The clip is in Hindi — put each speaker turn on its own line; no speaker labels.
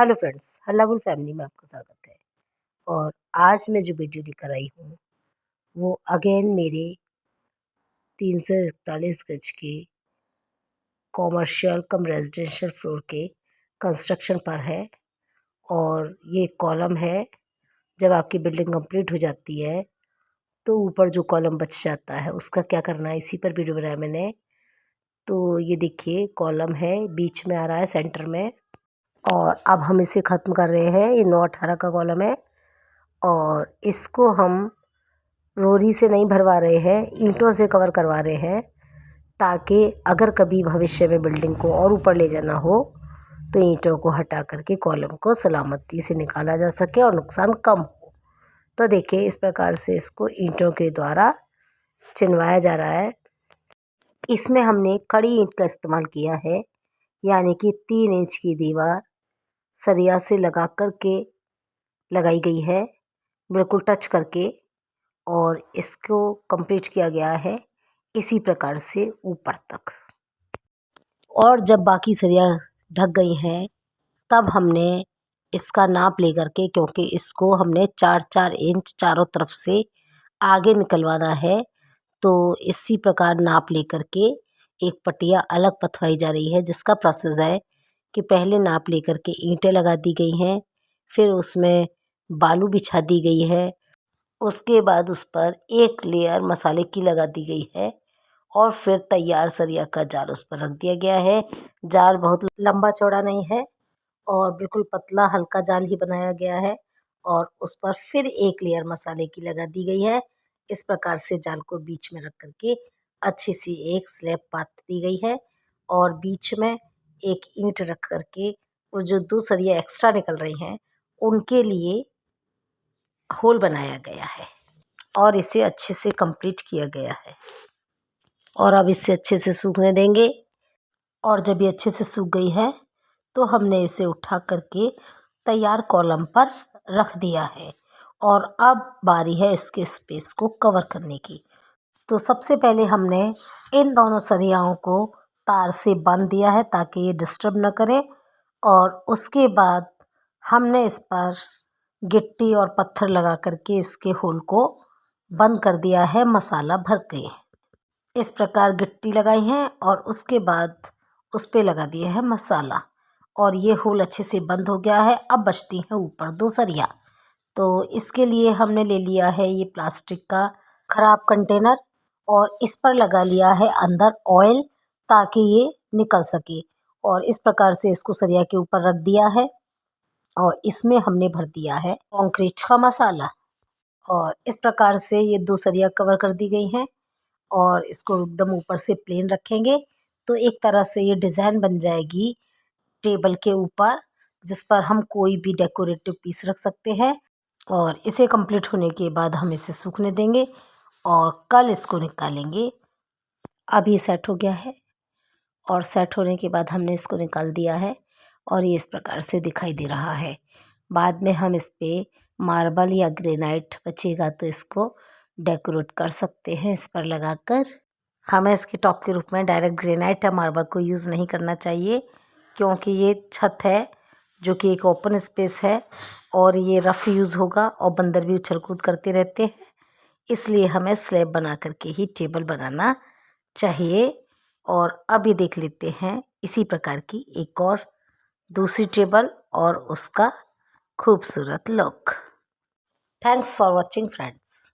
हेलो फ्रेंड्स, हल्लाबुल फैमिली में आपका स्वागत है। और आज मैं जो वीडियो लेकर आई हूँ वो अगेन मेरे 341 गज के कॉमर्शियल कम रेजिडेंशियल फ्लोर के कंस्ट्रक्शन पर है। और ये कॉलम है, जब आपकी बिल्डिंग कंप्लीट हो जाती है तो ऊपर जो कॉलम बच जाता है उसका क्या करना है, इसी पर वीडियो बनाया मैंने। तो ये देखिए कॉलम है, बीच में आ रहा है सेंटर में, और अब हम इसे ख़त्म कर रहे हैं। ये 9/18 का कॉलम है और इसको हम रोरी से नहीं भरवा रहे हैं, ईंटों से कवर करवा रहे हैं, ताकि अगर कभी भविष्य में बिल्डिंग को और ऊपर ले जाना हो तो ईंटों को हटा करके कॉलम को सलामती से निकाला जा सके और नुकसान कम हो। तो देखिए इस प्रकार से इसको ईंटों के द्वारा चिनवाया जा रहा है। इसमें हमने कड़ी ईंट का इस्तेमाल किया है, यानी कि 3 इंच की दीवार सरिया से लगा करके लगाई गई है, बिल्कुल टच करके, और इसको कंप्लीट किया गया है इसी प्रकार से ऊपर तक। और जब बाकी सरिया ढक गई हैं तब हमने इसका नाप ले करके, क्योंकि इसको हमने 4-4 इंच चारों तरफ से आगे निकलवाना है, तो इसी प्रकार नाप ले करके एक पटिया अलग पथवाई जा रही है, जिसका प्रोसेस है कि पहले नाप ले करके ईंटें लगा दी गई हैं, फिर उसमें बालू बिछा दी गई है, उसके बाद उस पर एक लेयर मसाले की लगा दी गई है, और फिर तैयार सरिया का जाल उस पर रख दिया गया है। जाल बहुत लंबा चौड़ा नहीं है और बिल्कुल पतला हल्का जाल ही बनाया गया है, और उस पर फिर एक लेयर मसाले की लगा दी गई है। इस प्रकार से जाल को बीच में रख करके अच्छी सी एक स्लैब पात दी गई है, और बीच में एक ईंट रख करके वो जो 2 सरिया एक्स्ट्रा निकल रही हैं उनके लिए होल बनाया गया है, और इसे अच्छे से कंप्लीट किया गया है। और अब इसे अच्छे से सूखने देंगे, और जब ये अच्छे से सूख गई है तो हमने इसे उठा करके तैयार कॉलम पर रख दिया है। और अब बारी है इसके स्पेस को कवर करने की। तो सबसे पहले हमने इन दोनों सरियाओं को तार से बांध दिया है ताकि ये डिस्टर्ब न करे, और उसके बाद हमने इस पर गिट्टी और पत्थर लगा करके इसके होल को बंद कर दिया है मसाला भर के। इस प्रकार गिट्टी लगाई है और उसके बाद उस पर लगा दिया है मसाला, और ये होल अच्छे से बंद हो गया है। अब बचती है ऊपर 2 सरिया। तो इसके लिए हमने ले लिया है ये प्लास्टिक का खराब कंटेनर, और इस पर लगा लिया है अंदर ऑयल ताकि ये निकल सके, और इस प्रकार से इसको सरिया के ऊपर रख दिया है, और इसमें हमने भर दिया है कंक्रीट का मसाला। और इस प्रकार से ये 2 सरिया कवर कर दी गई हैं, और इसको एकदम ऊपर से प्लेन रखेंगे तो एक तरह से ये डिज़ाइन बन जाएगी टेबल के ऊपर, जिस पर हम कोई भी डेकोरेटिव पीस रख सकते हैं। और इसे कंप्लीट होने के बाद हम इसे सूखने देंगे और कल इसको निकालेंगे। अब ये सेट हो गया है, और सेट होने के बाद हमने इसको निकाल दिया है, और ये इस प्रकार से दिखाई दे रहा है। बाद में हम इस पे मार्बल या ग्रेनाइट बचेगा तो इसको डेकोरेट कर सकते हैं इस पर लगाकर। हमें इसके टॉप के रूप में डायरेक्ट ग्रेनाइट या मार्बल को यूज़ नहीं करना चाहिए, क्योंकि ये छत है जो कि एक ओपन स्पेस है, और ये रफ़ यूज़ होगा और बंदर भी उछल कूद करते रहते हैं। इसलिए हमें स्लैब बना करके ही टेबल बनाना चाहिए। और अब ये देख लेते हैं इसी प्रकार की एक और दूसरी टेबल और उसका खूबसूरत look. Thanks for watching friends.